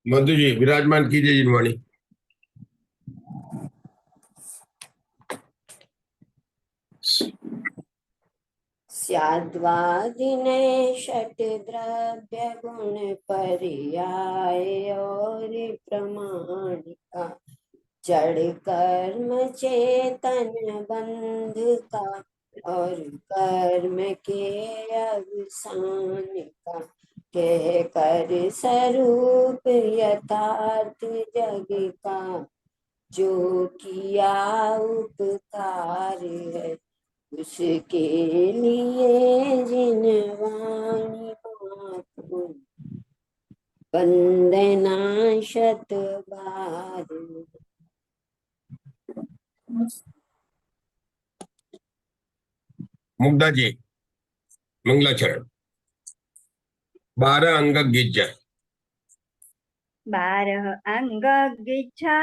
मधु जी विराजमान कीजिए जिनवाणी। स्याद्वादिने षट द्रव्य गुण पर्याय और प्रमाणिका जड़ कर्म चेतन बंध का और कर्म के अवसान का कह कर स्वरूप यथार्थ जग का जो किया उपकार है उसके लिए जिनवाणी मातु वंदना शत बार। मुग्धा जी मंगलाचरण। 12 अंग गिज्ज। 12 अंग गिच्छा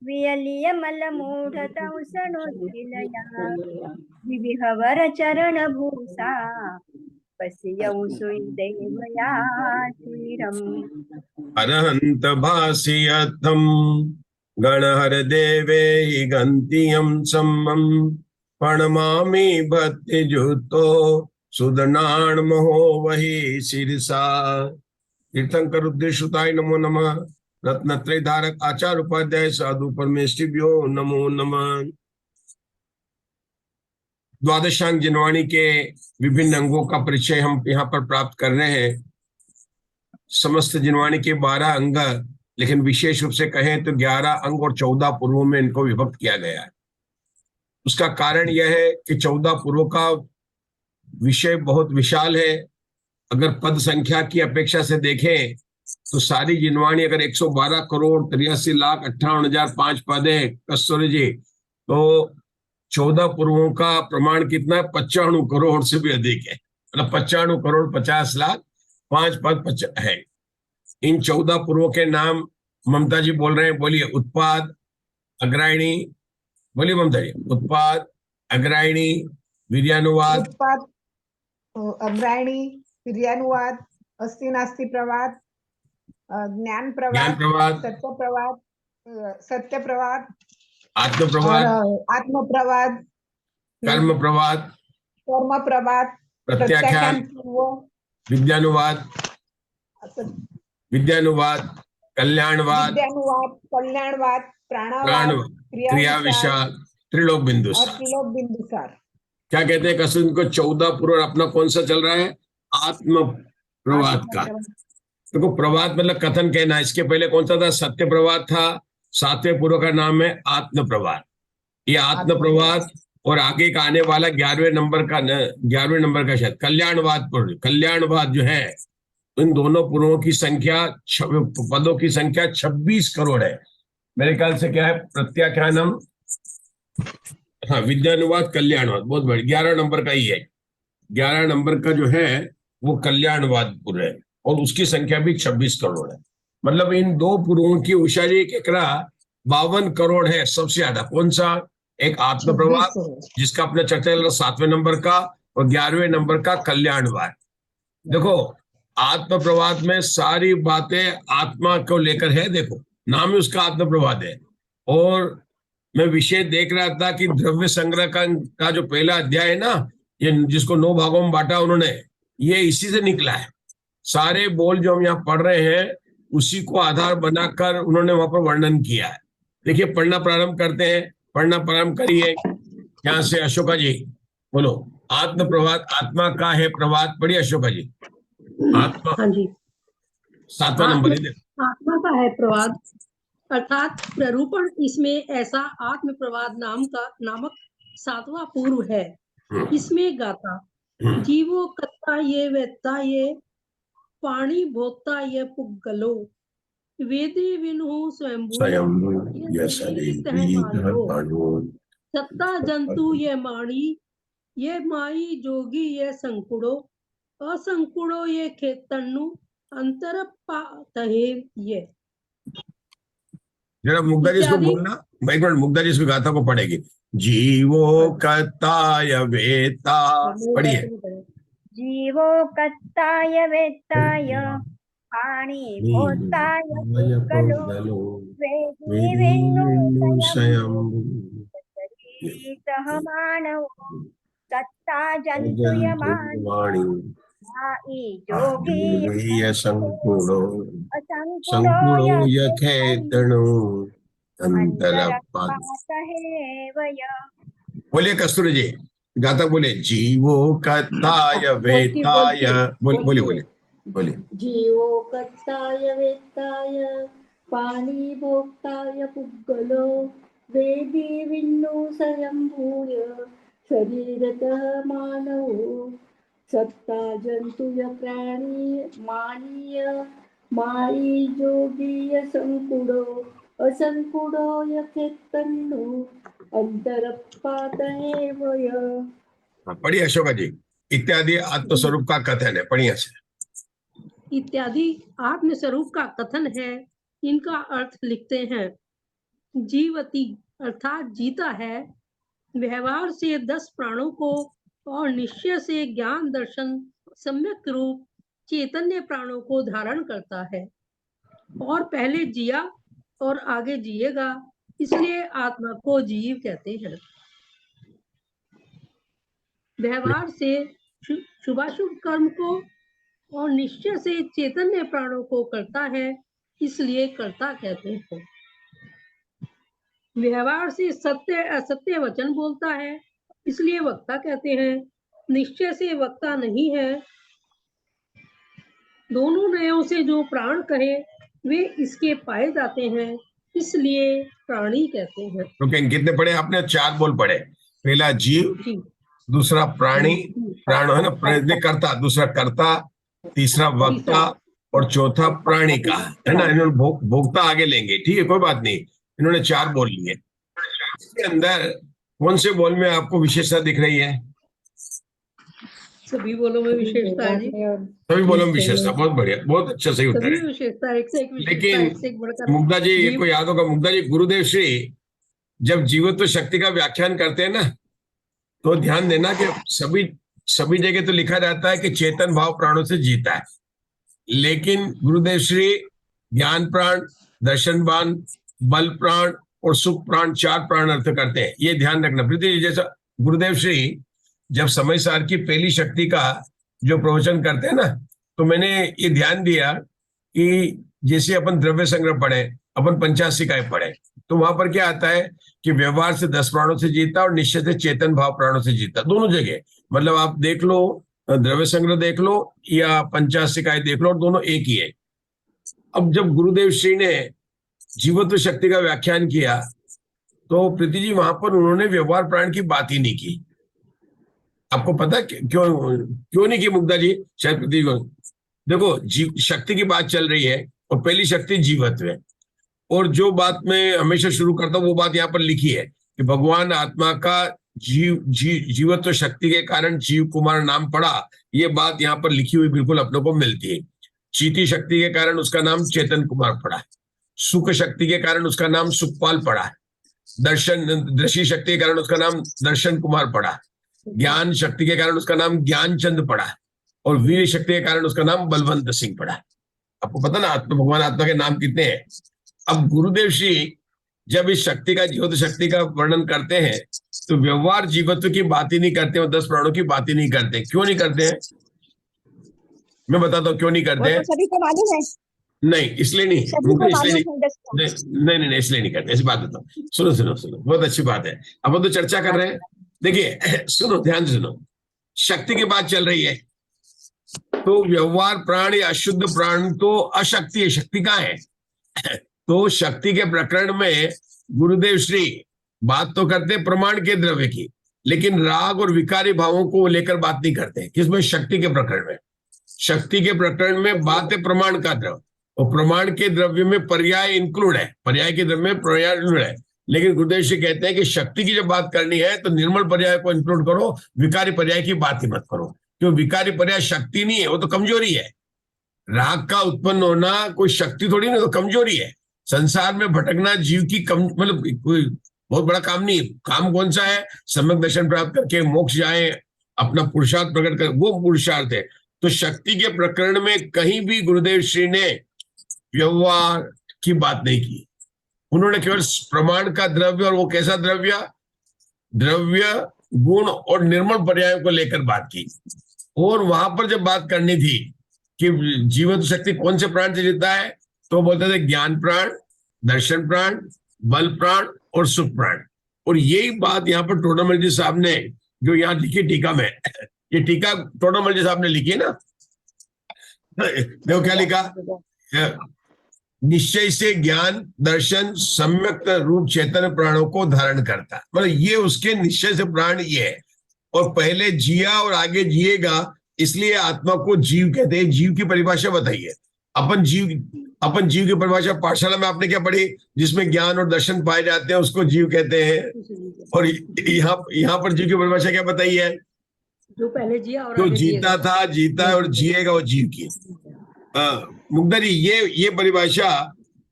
वियलियमल मूढतंसणोत्थिलया विविहवर चरण भूसा पश्यौ सुदेवया चिरम्। अरहंत भासियत्थम गणहर देवे गंतियम सम्मम प्रणमामि भक्ति जुतो सुदनाण महो वही शिरसा। तीर्थंकर रुद्रेशुताय नमो नमः। रत्नत्रय धारक आचार्य उपाध्याय साधु परमेष्टिभ्यो नमो नमः। द्वादशांग जिनवाणी के विभिन्न अंगों का परिचय हम यहाँ पर प्राप्त कर रहे हैं। समस्त जिनवाणी के 12 अंग, लेकिन विशेष रूप से कहें तो 11 अंग और 14 पूर्वों में इनको विभक्त किया गया है। उसका कारण यह है कि 14 पूर्वों का विषय बहुत विशाल है। अगर पद संख्या की अपेक्षा से देखें तो सारी जिनवाणी अगर 112 करोड़ 83,58,005 पद है कस्तूरी जी, तो 14 पूर्वों का प्रमाण कितना है? 95 करोड़ से भी अधिक है। मतलब 95 करोड़ 50 लाख 5 पद है। इन 14 पूर्वों के नाम ममता जी बोल रहे हैं, बोलिए। उत्पाद, अग्रायणी, बोलिए ममता जी। उत्पाद, अग्रायणी, वीर्यानुवाद। उत्पाद, अग्रायणी, वीर्यानुवाद, अस्ति नास्ति प्रवाद, ज्ञान प्रवाद, सत्य प्रवाद, सत्य प्रवाद, आत्मप्रवाद, आत्मप्रवाद, कर्म प्रवाद, कर्म प्रवाद, प्रत्याख्यान, विद्यानुवाद, कल्याणवाद, कल्याणवाद, प्राणवाद, क्रिया विशाल, त्रिलोक बिंदुसार। क्या कहते हैं कसून को? 14 पूर्व अपना कौन सा चल रहा है? आत्म प्रवाद का। देखो, प्रवाद मतलब कथन कहना। इसके पहले कौन सा था? सत्य प्रवाद था। 7वें पूर्व का नाम है आत्म प्रवाद। ये आत्म प्रवाद और आगे का आने वाला 11वें नंबर का शायद कल्याणवाद पूर्व। कल्याणवाद जो है, इन दोनों पूर्वों की संख्या, पदों की संख्या 26 करोड़ है मेरे ख्याल से। क्या है? प्रत्याख्यानम, हाँ, विद्यानुवाद, कल्याणवाद, बहुत बड़ी 11 नंबर का ही है। 11 नंबर का जो है वो कल्याणवाद पूर्व है और उसकी संख्या भी 26 करोड़ है। मतलब इन दो पूर्वों की उषा जी एकरा 52 करोड़ है सबसे ज्यादा। कौन सा? एक आत्म प्रवाद जिसका अपना चर्चा चल रहा 7वें नंबर का, और 11वें नंबर का कल्याणवाद। देखो, आत्म प्रवाद में सारी बातें आत्मा को लेकर है। देखो, नाम ही उसका आत्म प्रवाद है। और मैं विषय देख रहा था कि द्रव्य संग्रह का जो पहला अध्याय है ना, ये जिसको 9 भागों में बांटा उन्होंने, ये इसी से निकला है। सारे बोल जो हम यहाँ पढ़ रहे हैं उसी को आधार बनाकर उन्होंने वहां पर वर्णन किया है। देखिए, पढ़ना प्रारंभ करते हैं। पढ़ना प्रारंभ करिए यहाँ से। अशोका जी बोलो। आत्म प्रवाद, आत्मा का है प्रवाद। पढ़िए अशोका जी। आत्मा, हाँ जी। 7वां नंबर। आत्मा का है प्रवाद अर्थात प्ररूपण। इसमें ऐसा आत्म प्रवाद नामक 7वां पूर्व है। इसमें गाता जीवो कत्ता ये वेत्ता ये पाणी भोक्ता ये पुग्गलो वेदे विनु स्वयंभू सत्ता जंतु ये माणी ये माई जोगी ये संकुड़ो असंकुड़ो ये खेतनु अंतर पातहे ये। जरा मुग्धा जी इसको बोलना। एक मिनट, मुग्धा जी इसको गाथा को पढ़ेगी। जीवो कत्ताय वेत्ता। पढ़िए। जीवो कत्ताय वेत्ताय पाणी भोताय पुद्गलो वेदी स्वयंभू शरीरितः मानव सत्ता जंतुयमान जोगी संकुलो असंकुलो यथेतनो अंतरपात। अंतरपातहेवय। बोलिए कस्तूरी जी, गाता बोले जीवो कथाय वेताय, बोलिए बोलिए बोलिए। जीवो कर्ताय वेत्ताय पाणी भोक्ताय पुद्गलो वेदी विष्णु स्वयंभूय शरीरतः मानव सत्ता जंतुय प्राणी मानीय माई जोगीय संकुडो असंकुडो यथेत्तन्नो अंतरपातहेवय। पढ़िए अशोका जी। इत्यादि आत्मस्वरूप का कथन है, पढ़िए से। इत्यादि आत्म स्वरूप का कथन है, इनका अर्थ लिखते हैं। जीवति अर्थात जीता है, व्यवहार से 10 प्राणों को और निश्चय से ज्ञान दर्शन सम्यक रूप चैतन्य प्राणों को धारण करता है और पहले जिया और आगे जिएगा, इसलिए आत्मा को जीव कहते हैं। व्यवहार से शुभाशुभ कर्म को और निश्चय से चैतन्य प्राणों को करता है, इसलिए कर्ता कहते हैं। व्यवहार से सत्य असत्य वचन बोलता है, इसलिए वक्ता कहते हैं। निश्चय से वक्ता नहीं है। दोनों नयों से जो प्राण कहे वे इसके पाए जाते हैं, इसलिए प्राणी कहते हैं। तो कितने पढ़े आपने? 4 बोल पढ़े। पहला जीव, जी दूसरा प्राणी, प्राण है ना, प्रयत्न करता, दूसरा कर्ता, तीसरा वक्ता और चौथा प्राणी का, है ना। इन्होंने भोक्ता आगे लेंगे, ठीक है, कोई बात नहीं। इन्होंने 4 बोल लिए। इसके अंदर कौन से बोल में आपको विशेषता दिख रही है? सभी बोलों में विशेषता है जी। सभी बोलों में विशेषता, बहुत बढ़िया, बहुत अच्छा, सही उत्तर सभी है। विशेषता, एक से एक विशेषता, लेकिन एक से एक बढ़कर। मुग्धा जी, ये को याद होगा, मुग्धा जी, गुरुदेव श्री जब जीवत्व शक्ति का व्याख्यान करते हैं ना, तो ध्यान देना कि सभी जगह तो लिखा जाता है कि चेतन भाव प्राणों से जीता है, लेकिन गुरुदेव श्री ज्ञान प्राण, दर्शन बाण, बल प्राण और सुख प्राण, 4 प्राण अर्थ करते हैं। ये ध्यान रखना। प्रीति, जैसा गुरुदेव श्री जब समय सार की पहली शक्ति का जो प्रवचन करते हैं ना, तो मैंने ये ध्यान दिया कि जैसे अपन द्रव्य संग्रह पढ़े, अपन 85 पढ़े, तो वहां पर क्या आता है कि व्यवहार से 10 प्राणों से जीता और निश्चय से चेतन भाव प्राणों से जीता, दोनों जगह। मतलब आप देख लो, द्रव्य संग्रह देख लो या 85 देख लो, और दोनों एक ही है। अब जब गुरुदेव श्री ने जीवत्व शक्ति का व्याख्यान किया, तो प्रीति जी वहां पर उन्होंने व्यवहार प्राण की बात ही नहीं की। आपको पता क्यों नहीं की मुग्धा जी? शायद प्रीति को देखो, शक्ति की बात चल रही है और पहली शक्ति जीवत्व है, और जो बात मैं हमेशा शुरू करता हूँ वो बात यहाँ पर लिखी है कि भगवान आत्मा का जीवत्व शक्ति के कारण जीव कुमार नाम पड़ा। ये बात यहाँ पर लिखी हुई बिल्कुल अपनों को मिलती है। चीती शक्ति के कारण उसका नाम चेतन कुमार पड़ा है, सुख शक्ति के कारण उसका नाम सुखपाल पड़ा है, दृष्टि शक्ति के कारण उसका नाम दर्शन कुमार पड़ा है, ज्ञान शक्ति के कारण उसका नाम ज्ञानचंद पड़ा है, और वीर शक्ति के कारण उसका नाम बलवंत सिंह पड़ा है। आपको पता ना भगवान आत्मा के नाम कितने हैं। अब गुरुदेव श्री जब इस शक्ति का, जीवत्व शक्ति का वर्णन करते हैं, तो व्यवहार जीवत्व की बात ही नहीं करते और 10 प्राणों की बात ही नहीं करते। क्यों नहीं करते हैं? मैं बताता हूँ क्यों नहीं करते हैं। सभी को मालूम है। नहीं, इसलिए नहीं, नहीं, इसलिए नहीं करते। ऐसी बात बताओ, सुनो, बहुत अच्छी बात है। अब तो चर्चा कर रहे हैं। देखिए, सुनो, ध्यान से सुनो। शक्ति की बात चल रही है, तो व्यवहार प्राण या अशुद्ध प्राण तो अशक्ति है, शक्ति कहाँ है? तो शक्ति के प्रकरण में गुरुदेव श्री बात तो करते प्रमाण के द्रव्य की, लेकिन राग और विकारी भावों को लेकर बात नहीं करते। किसमें? शक्ति के प्रकरण में। शक्ति के प्रकरण में बात है प्रमाण का द्रव्य, और प्रमाण के द्रव्य में पर्याय इंक्लूड है, पर्याय के द्रव्य में पर्याय इंक्लूड है। लेकिन गुरुदेव श्री कहते हैं कि शक्ति की जब बात करनी है तो निर्मल पर्याय को इंक्लूड करो, विकारी पर्याय की बात ही मत करो, क्योंकि विकारी पर्याय शक्ति नहीं है, वो तो कमजोरी है। राग का उत्पन्न होना कोई शक्ति थोड़ी नहीं, तो कमजोरी है। संसार में भटकना जीव की मतलब कोई बहुत बड़ा काम नहीं है। काम कौन सा है? सम्यक दर्शन प्राप्त करके मोक्ष जाए, अपना पुरुषार्थ प्रकट कर, वो पुरुषार्थ है। तो शक्ति के प्रकरण में कहीं भी गुरुदेव श्री ने व्यवहार की बात नहीं की। उन्होंने केवल प्रमाण का द्रव्य, और वो कैसा द्रव्य, द्रव्य गुण और निर्मल पर्यायों को लेकर बात की। और वहां पर जब बात करनी थी कि जीवन शक्ति कौन से प्राण से जीता है, तो बोलते थे ज्ञान प्राण, दर्शन प्राण, बल प्राण और सुख प्राण। और यही बात यहाँ पर टोडरमल जी साहब ने जो यहाँ लिखी टीका में, ये टीका टोडरमल जी साहब ने लिखी है ना, देखो क्या लिखा, निश्चय से ज्ञान दर्शन सम्यक रूप चेतन प्राणों को धारण करता, मतलब ये उसके निश्चय से प्राण ये है। और पहले जिया और आगे जिएगा, इसलिए आत्मा को जीव कहते हैं। जीव की परिभाषा बताइए। अपन जीव की परिभाषा पाठशाला में आपने क्या पढ़ी, जिसमें ज्ञान और दर्शन पाए जाते हैं उसको जीव कहते हैं। और यहाँ पर जीव की परिभाषा क्या बताई है, जो पहले जिया और जो आगे जीता था, जीता है और जिएगा, वो जीव की। मुग्धा जी, ये परिभाषा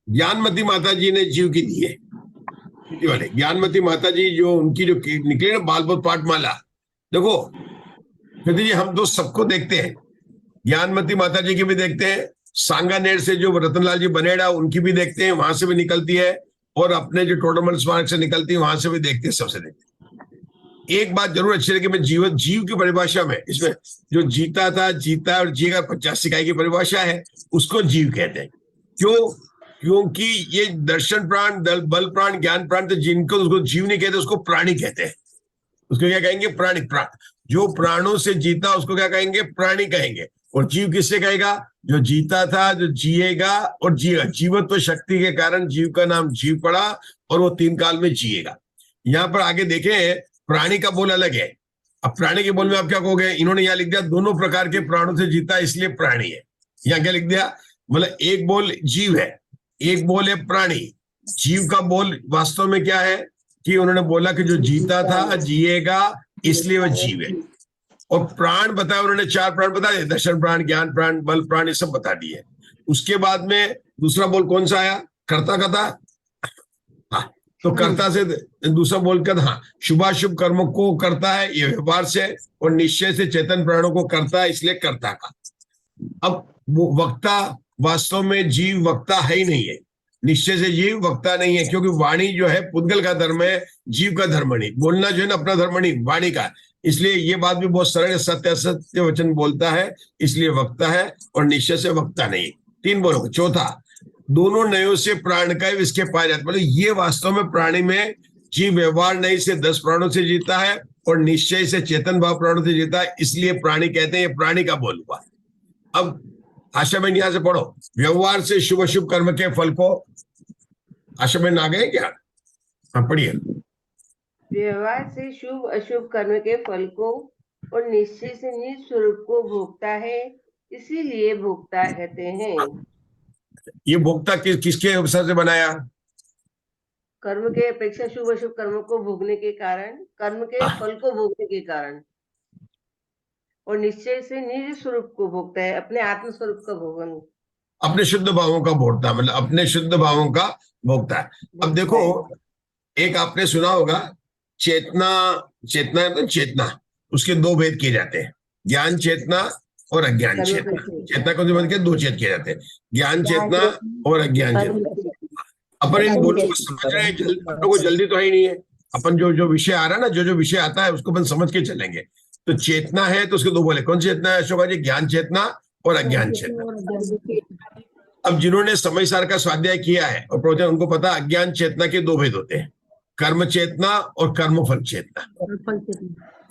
ज्ञानमती माता जी ने जीव की दी है। वाले ज्ञानमती माता जी जो उनकी जो निकले ना बालबोध पाठमाला, देखो कहते जी हम तो सबको देखते हैं, ज्ञानमती माता जी की भी देखते हैं, सांगानेर से जो रतनलाल जी बनेड़ा उनकी भी देखते हैं, वहां से भी निकलती है, और अपने जो टोडरमल स्मारक से निकलती है वहां से भी देखते हैं, सबसे देखते हैं। एक बात जरूर अच्छी लगी, मैं जीव की परिभाषा में इसमें जो जीता था, जीता और जिएगा 50 इकाई की परिभाषा है, उसको जीव कहते हैं। क्यों? क्योंकि ये दर्शन प्राण, बल प्राण, ज्ञान प्राण, तो जिनको उसको जीव नहीं कहते, उसको प्राणी कहते हैं। उसको क्या कहेंगे? प्राणी। प्राण जो प्राणों से जीता उसको क्या कहेंगे? प्राणी कहेंगे। और जीव किससे कहेगा? जो जीता था, जो जिएगा और जिएगा। जीवत्व शक्ति के कारण जीव का नाम जीव पड़ा, और वो 3 काल में जिएगा। यहाँ पर आगे देखें, प्राणी का बोल अलग है। अब प्राणी के बोल में आप क्या कहोगे? इन्होंने यहाँ लिख दिया दोनों प्रकार के प्राणों से जीता इसलिए प्राणी है। यहाँ क्या लिख दिया? मतलब एक बोल जीव है, एक बोल है प्राणी। जीव का बोल वास्तव में क्या है कि उन्होंने बोला कि जो जीता था, जिएगा, इसलिए वह जीव है। और प्राण बताया उन्होंने, 4 प्राण बता दिए, दर्शन प्राण, ज्ञान प्राण, बल प्राण, ये सब बता दिए। उसके बाद में दूसरा बोल कौन सा आया? कर्ता का था। हाँ, तो कर्ता से दूसरा बोल कर, हाँ, शुभाशुभ कर्मों को करता है ये व्यवहार से, और निश्चय से चेतन प्राणों को करता है, इसलिए कर्ता का। अब वो वक्ता, वास्तव में जीव वक्ता है ही नहीं है, निश्चय से जीव वक्ता नहीं है, क्योंकि वाणी जो है पुद्गल का धर्म है, जीव का धर्म नहीं। बोलना जो है ना अपना धर्म नहीं, वाणी का। इसलिए ये बात भी बहुत सरल, सत्य असत्य वचन बोलता है, इसलिए वक्ता है, और निश्चय से वक्ता नहीं। 3 बोलो। चौथा, दोनों नयों से प्राण का इसके पाए जाते, मतलब ये वास्तव में प्राणी में जीव व्यवहार नहीं से 10 प्राणों से जीता है, और निश्चय से चेतन भाव प्राणों से जीता है, इसलिए प्राणी कहते हैं। ये प्राणी का बोल हुआ। अब आशा बहन यहां से पढ़ो, व्यवहार से शुभ अशुभ कर्म के फल को। आशा बहन आ गए क्या? हाँ, पढ़िए। व्यवहार से शुभ अशुभ कर्म के फल को और निश्चय से निज स्वरूप को भोगता है, इसीलिए भोक्ता कहते हैं। ये भोक्ता किसके अवसर से बनाया? कर्म के अपेक्षा शुभ अशुभ कर्मों को भोगने के कारण, कर्म के फल को भोगने के कारण, और निश्चय से निज स्वरूप को भोगता है, अपने आत्म स्वरूप का भोगन, अपने शुद्ध भावों का भोगता है, मतलब अपने शुद्ध भावों का भोगता है। अब देखो, एक आपने सुना होगा, चेतना, चेतना मतलब चेतना, उसके 2 भेद किए जाते हैं, ज्ञान चेतना और अज्ञान चेतना। चेतना को बन के 2 छेद किए जाते हैं, ज्ञान चेतना और अज्ञान चेतना। अपन इन दोनों को समझ रहे हैं, अपन को जल्दी तो है ही नहीं है। अपन जो विषय आ रहा है ना, जो विषय आता है उसको अपन समझ के चलेंगे। तो चेतना है तो उसके 2 बोले, कौन सी चेतना है अशोका जी? ज्ञान चेतना और अज्ञान चेतना। अब जिन्होंने समय सार का स्वाध्याय किया है और प्रवचन, उनको पता अज्ञान चेतना के 2 भेद होते हैं, कर्म चेतना और कर्मफल चेतना।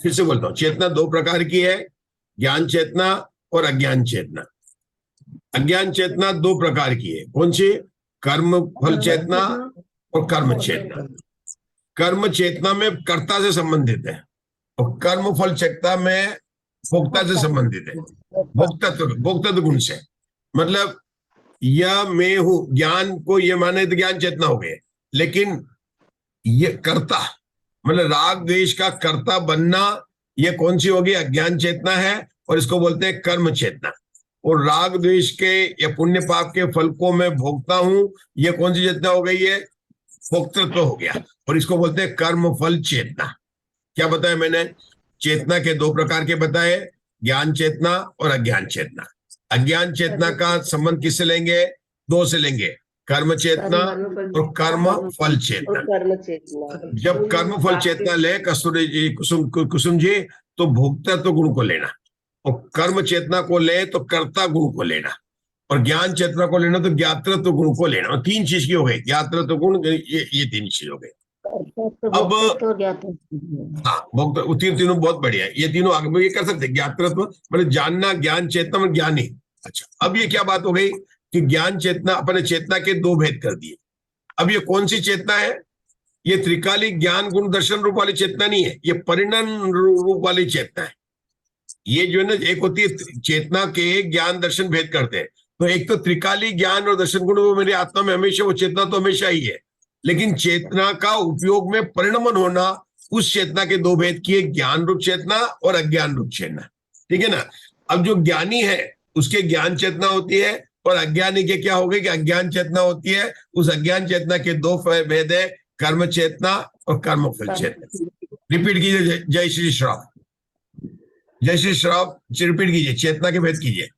फिर से बोलता हूँ, चेतना 2 प्रकार की है, ज्ञान चेतना और अज्ञान चेतना। अज्ञान चेतना 2 प्रकार की है, कौन सी? कर्म फल चेतना और कर्म चेतना। कर्म चेतना में कर्ता से संबंधित है, और कर्म फल चेतना में भोक्ता से संबंधित है, भोक्तत्व गुण से। मतलब यह मैं हूं, ज्ञान को ये माने तो ज्ञान चेतना हो गए, लेकिन ये कर्ता मतलब राग द्वेष का कर्ता बनना, ये कौन सी होगी? अज्ञान चेतना है, और इसको बोलते हैं कर्म चेतना। और राग द्वेष के या पुण्य पाप के फल को मैं भोगता हूं, ये कौन सी चेतना हो गई है? भोक्तृत्व हो गया, और इसको बोलते हैं कर्म फल चेतना। क्या बताया मैंने? चेतना के 2 प्रकार के बताए, ज्ञान चेतना और अज्ञान चेतना। अज्ञान चेतना का संबंध किससे लेंगे? दो से लेंगे, कर्म चेतना और कर्म फल चेतना। कर्म चेतना, जब कर्म फल चेतना ले कस्तूरी जी, कुसुम जी, तो भोक्ता तो गुण को लेना, और कर्म चेतना को ले तो कर्ता गुण को लेना, और ज्ञान चेतना को लेना तो ज्ञातृत्व गुण को लेना। और तीन चीज की हो गई, ज्ञातृत्व गुण, ये तीन चीज हो गई। अब हाँ, भोक्ता, तीनों बहुत बढ़िया है, ये तीनों आगे ये कर सकते हैं। ज्ञातृत्व मतलब जानना, ज्ञान चेतना और ज्ञानी। अच्छा, अब ये क्या बात हो गई कि ज्ञान चेतना, अपने चेतना के दो भेद कर दिए। अब ये कौन सी चेतना है? ये त्रिकाली ज्ञान गुण दर्शन रूप वाली चेतना नहीं है, ये परिणाम रूप वाली चेतना है। ये जो है ना, एक होती है चेतना के ज्ञान दर्शन भेद करते हैं, तो एक तो त्रिकाली ज्ञान और दर्शन गुण वो मेरी आत्मा में हमेशा, वो चेतना तो हमेशा ही है, लेकिन चेतना का उपयोग में परिणमन होना, उस चेतना के दो भेद किए, ज्ञान रूप चेतना और अज्ञान रूप चेतना। ठीक है ना? अब जो ज्ञानी है उसके ज्ञान चेतना होती है, और अज्ञानी के क्या हो गई कि अज्ञान चेतना होती है। उस अज्ञान चेतना के दो भेद है, कर्म चेतना और कर्म फल चेतना। रिपीट कीजिए, जय श्री श्राव, जय श्री श्राव, रिपीट कीजिए, चेतना के भेद कीजिए।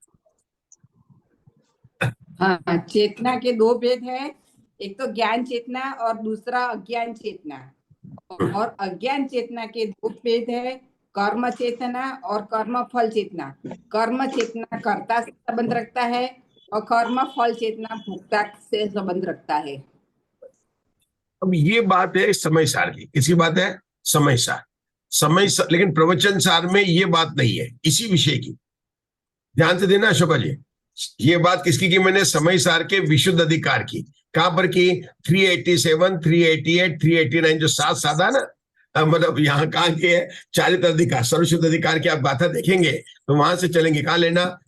हाँ, चेतना के दो भेद है, एक तो ज्ञान चेतना और दूसरा अज्ञान चेतना। और अज्ञान चेतना के दो भेद है, कर्म चेतना और कर्म फल चेतना। कर्म चेतना कर्ता से संबंध रखता है और कर्म फल चेतना भोक्ता से संबंध रखता है। अब ये बात है समय सार की। किसकी बात है? समय सार। समय सार, लेकिन प्रवचन सार में ये बात नहीं है इसी विषय की। ध्यान से देना अशोका जी, ये बात किसकी की मैंने? समय सार के विशुद्ध अधिकार की। कहां पर की? 387, 388, 389 जो 7 साधा ना, मतलब यहाँ कहाँ के है? चारित्र अधिकार, सर्वशुद्ध अधिकार की आप गाथा देखेंगे तो वहां से चलेंगे। कहाँ लेना?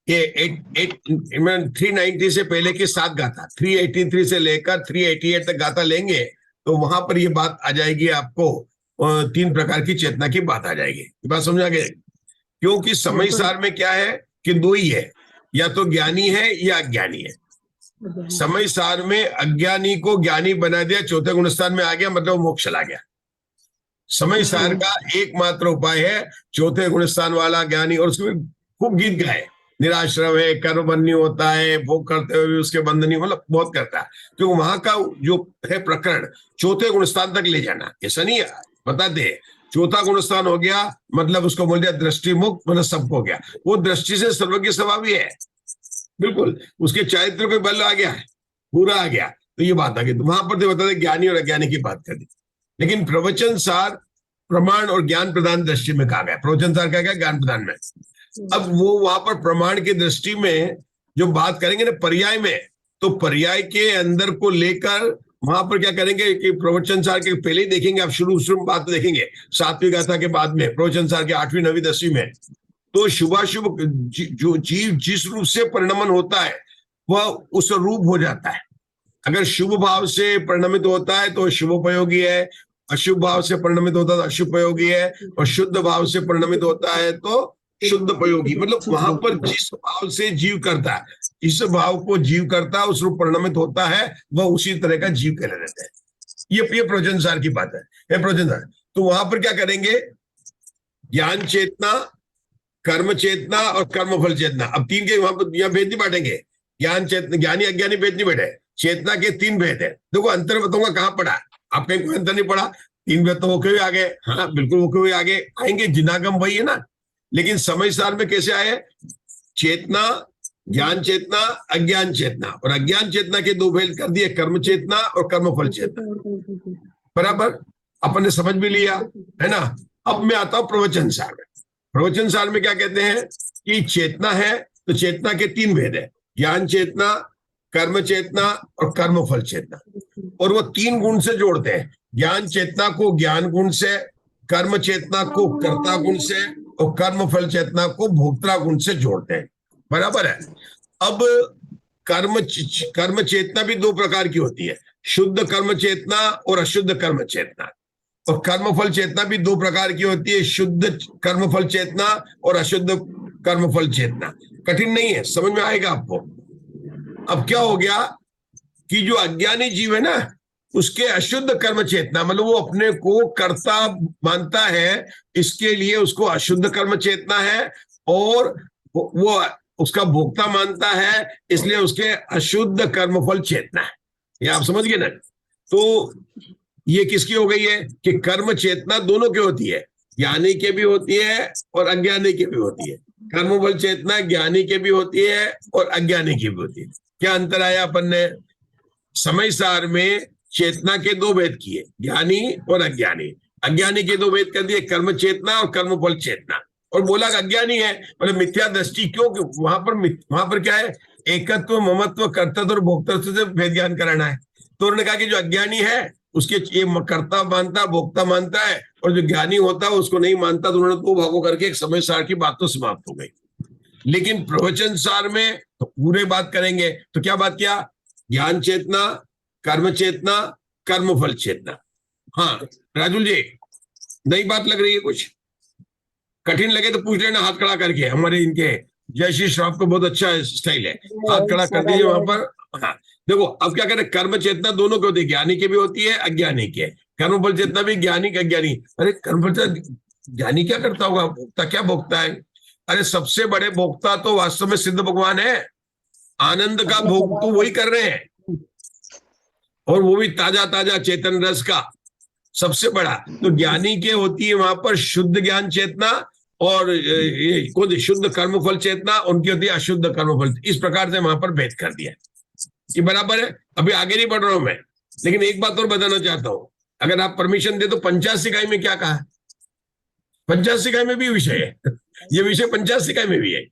ये 390 से पहले की 7 गाथा, 383 से लेकर 388 तक गाथा लेंगे तो वहां पर ये बात आ जाएगी आपको। 3 प्रकार की चेतना की बात आ जाएगी। ये बात समझा गए? क्योंकि समय सार में क्या है कि दो ही है, या तो ज्ञानी है या अज्ञानी है। समय सार में अज्ञानी को ज्ञानी बना दिया, चौथे गुणस्थान में आ गया, मतलब मोक्ष चला गया। समय सार का एकमात्र उपाय है चौथे गुणस्थान वाला ज्ञानी, और उसमें खूब गीत गाए, निराश्रव है, कर्मबंधी होता है, भोग करते हुए भी उसके बंधनी, मतलब बहुत करता है। क्योंकि वहां का जो है प्रकरण चौथे गुणस्थान तक ले जाना, ऐसा नहीं है, बताते हैं चौथा गुणस्थान हो गया मतलब उसको बोल दिया दृष्टि मुक्त, मतलब सबको हो गया। वो दृष्टि से सर्वज्ञ स्वभावी है, बिल्कुल, उसके चारित्र पे बल आ गया है, पूरा आ गया। तो ये बात आ गई, तो वहां पर तो बताते ज्ञानी और अज्ञानी की बात कर दी। लेकिन प्रवचन सार प्रमाण और ज्ञान प्रदान दृष्टि में कहा गया। प्रवचन सार क्या गया? ज्ञान प्रदान में। अब वो वहां पर प्रमाण की दृष्टि में जो बात करेंगे ना पर्याय में, तो पर्याय के अंदर को लेकर वहां पर क्या करेंगे कि प्रवचन सार के पहले ही देखेंगे आप, शुरू बात देखेंगे 7वीं गाथा के बाद में, प्रवचन सार के 8वीं 9वीं 10वीं में, तो शुभाशुभ जो जीव जिस रूप से परिणमन होता है वह उस रूप हो जाता है। अगर शुभ भाव से परिणमित होता है तो शुभोपयोगी है, अशुभ भाव से परिणमित होता है तो अशुभोपयोगी है, और शुद्ध भाव से परिणमित होता है तो शुद्ध उपयोगी। मतलब वहां पर जिस भाव से जीव करता है, इस भाव को जीव करता है, उस रूप परिणमित होता है, वह उसी तरह का जीव कह रहते हैं। ये प्रवचन सार की बात है, ये प्रवचन सार। तो वहां पर क्या करेंगे? ज्ञान चेतना, कर्म चेतना और कर्म फल चेतना। अब 3 के वहां पर यहाँ भेद नहीं बांटेंगे, ज्ञान चेतना, ज्ञानी अज्ञानी भेद नहीं बैठे, चेतना के 3 भेद है। देखो अंतर बताऊंगा कहाँ पड़ा, आप कहीं कोई अंतर नहीं पड़ा, 3 भेद तो होके हुए आगे, हाँ बिल्कुल होके हुए आगे आएंगे, जिनागम वही है ना। लेकिन समय सार में कैसे आए? चेतना, ज्ञान चेतना, अज्ञान चेतना, और अज्ञान चेतना के 2 भेद कर दिए, कर्म चेतना और कर्म फल चेतना। बराबर, अपन ने समझ भी लिया है ना। अब मैं आता हूं प्रवचन सार में। प्रवचन सार में क्या कहते हैं कि चेतना है तो चेतना के 3 भेद है, ज्ञान चेतना, कर्म चेतना और कर्म फल चेतना। और वो 3 गुण से जोड़ते हैं, ज्ञान चेतना को ज्ञान गुण से, कर्म चेतना को कर्ता गुण से, और कर्म फल चेतना को भोक्ता गुण से जोड़ते हैं। बराबर है। अब कर्म चेतना भी 2 प्रकार की होती है, शुद्ध कर्म चेतना और अशुद्ध कर्म चेतना। और कर्म फल चेतना भी 2 प्रकार की होती है, शुद्ध कर्म फल चेतना और अशुद्ध कर्म फल चेतना। कठिन नहीं है, समझ में आएगा आपको। अब क्या हो गया कि जो अज्ञानी जीव है ना, उसके अशुद्ध कर्म चेतना, मतलब वो अपने को कर्ता मानता है, इसके लिए उसको अशुद्ध कर्म चेतना है, और वो उसका भोक्ता मानता है, इसलिए उसके अशुद्ध कर्मफल चेतना है। ये आप समझ गए ना? तो ये किसकी हो गई है कि कर्म चेतना दोनों की होती है, ज्ञानी के भी होती है और अज्ञानी की भी होती है। कर्मफल चेतना ज्ञानी के भी होती है और अज्ञानी की भी होती है। क्या अंतर आया? अपन ने समय सार में चेतना के दो भेद किए, ज्ञानी और अज्ञानी। अज्ञानी के दो भेद कर दिए, कर्म चेतना और कर्मफल चेतना, और बोला कि अज्ञानी है, मतलब मिथ्या दृष्टि। क्यों? वहां पर क्या है? एकत्व, ममत्व, कर्तव्य और भोक्तृत्व से भेद ज्ञान कराना है। तो उन्होंने कहा कि जो अज्ञानी है उसके ये कर्ता मानता, भोक्ता मानता है, और जो ज्ञानी होता है उसको नहीं मानता। तो उन्होंने दो भागों करके एक समय सार की बात तो समाप्त हो गई। लेकिन प्रवचन सार में तो पूरे बात करेंगे। तो क्या बात किया? ज्ञान चेतना, कर्म चेतना, कर्मफल चेतना। हाँ राजुल जी, नई बात लग रही है? कुछ कठिन लगे तो पूछ लेना हाथ खड़ा करके। हमारे इनके जय श्री श्राप को बहुत अच्छा स्टाइल है, हाथ खड़ा कर दीजिए वहां पर। हाँ देखो, अब क्या करें? कर्म चेतना दोनों की होती है, ज्ञानी की भी होती है, अज्ञानी की है। कर्मफल चेतना भी ज्ञानी का अज्ञानी। अरे कर्मफल ज्ञानी क्या करता होगा? भोक्ता क्या भोगता है? अरे सबसे बड़े भोक्ता तो वास्तव में सिद्ध भगवान है। आनंद का भोग तो वही कर रहे हैं, और वो भी ताजा ताजा चेतन रस का सबसे बड़ा। तो ज्ञानी के होती है वहां पर शुद्ध ज्ञान चेतना, और ये कौन? शुद्ध कर्मफल चेतना, उनकी होती है अशुद्ध कर्मफल। इस प्रकार से वहां पर भेद कर दिया। ये बराबर है। अभी आगे नहीं बढ़ रहा हूं मैं, लेकिन एक बात और बताना चाहता हूं, अगर आप परमिशन दे तो 50 इकाई में क्या कहा? 50 इकाई में भी विषय है, ये विषय 50 इकाई में भी है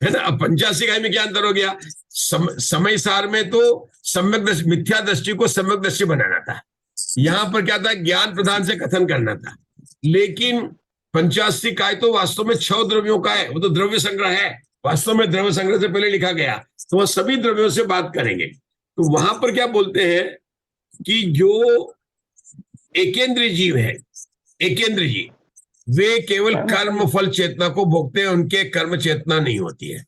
ना? अब 50 इकाई में क्या अंतर हो गया? समय सार में तो सम्यक दृष्टि, मिथ्या दृष्टि को सम्यक दृष्टि बनाना था। यहां पर क्या था? ज्ञान प्रधान से कथन करना था। लेकिन 85 इकाई तो वास्तव में 6 द्रव्यों का है, वो तो द्रव्य संग्रह है। वास्तव में द्रव्य संग्रह से पहले लिखा गया, तो वह सभी द्रव्यों से बात करेंगे। तो वहां पर क्या बोलते हैं कि जो एकेंद्रीय जीव है, एकेंद्रीय जीव, वे केवल कर्म फल चेतना को भोगते हैं, उनके कर्म चेतना नहीं होती है।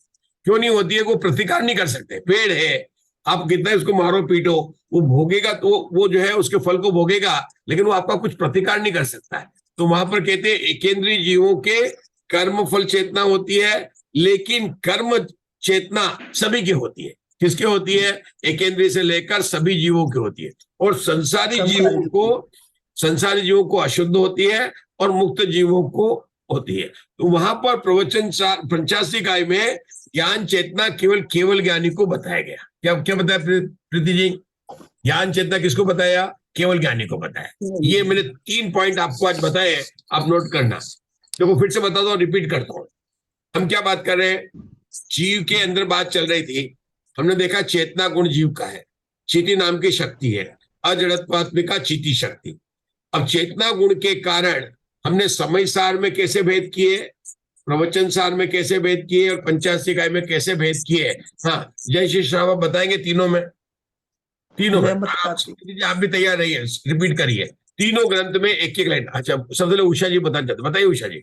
क्यों नहीं होती है? वो प्रतिकार नहीं कर सकते। पेड़ है, आप कितना उसको मारो पीटो, वो भोगेगा, तो वो जो है उसके फल को भोगेगा, लेकिन वो आपका कुछ प्रतिकार नहीं कर सकता है। तो वहां पर कहते हैं एकेंद्रीय जीवों के कर्म फल चेतना होती है, लेकिन कर्म चेतना सभी की होती है। किसके होती है? एकेंद्रीय से लेकर सभी जीवों की होती है। और संसारी जीवों को अशुद्ध होती है, और मुक्त जीवों को होती है। तो वहां पर प्रवचन 85 इकाई में ज्ञान चेतना केवल ज्ञानी को बताया गया। क्या बताया प्रीति जी? ज्ञान चेतना किसको बताया? केवल ज्ञानी को बताया। ये मैंने 3 पॉइंट आपको आज बताए, आप नोट करना। देखो फिर से बता दो, रिपीट करता हूं। हम क्या बात कर रहे हैं? जीव के अंदर बात चल रही थी। हमने देखा चेतना गुण जीव का है, चीति नाम की शक्ति है, अजड़त्वात्मिका चीति शक्ति। अब चेतना गुण के कारण हमने समय सार में कैसे भेद किए, प्रवचन सार में कैसे भेद किए, और 85 इकाई में कैसे भेद किए। हाँ जय श्री श्राव बताएंगे तीनों में आप भी तैयार रहिए, रिपीट करिए। तीनों ग्रंथ में एक एक लाइन। अच्छा सबसे पहले उषा जी बताना चाहते, बताइए उषा जी।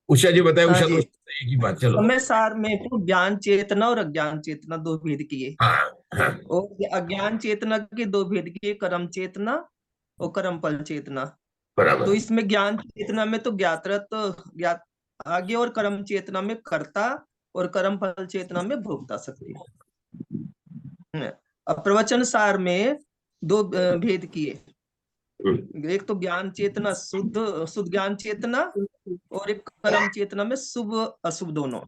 उषा जी बताए। उषा तो एक ही बात। चलो। हमें सार में तो ज्ञान चेतना और अज्ञान चेतना दो भेद किए। हाँ। और अज्ञान चेतना के दो भेद किए, कर्म चेतना और कर्म फल चेतना। बराबर। तो इसमें ज्ञान चेतना में तो ज्ञात आगे, और कर्म चेतना में कर्ता, और कर्म फल चेतना में भोक्ता शक्ति। अब प्रवचन सार में दो भेद किए, एक तो ज्ञान चेतना शुद्ध ज्ञान चेतना, और एक कर्म चेतना में शुभ अशुभ दोनों।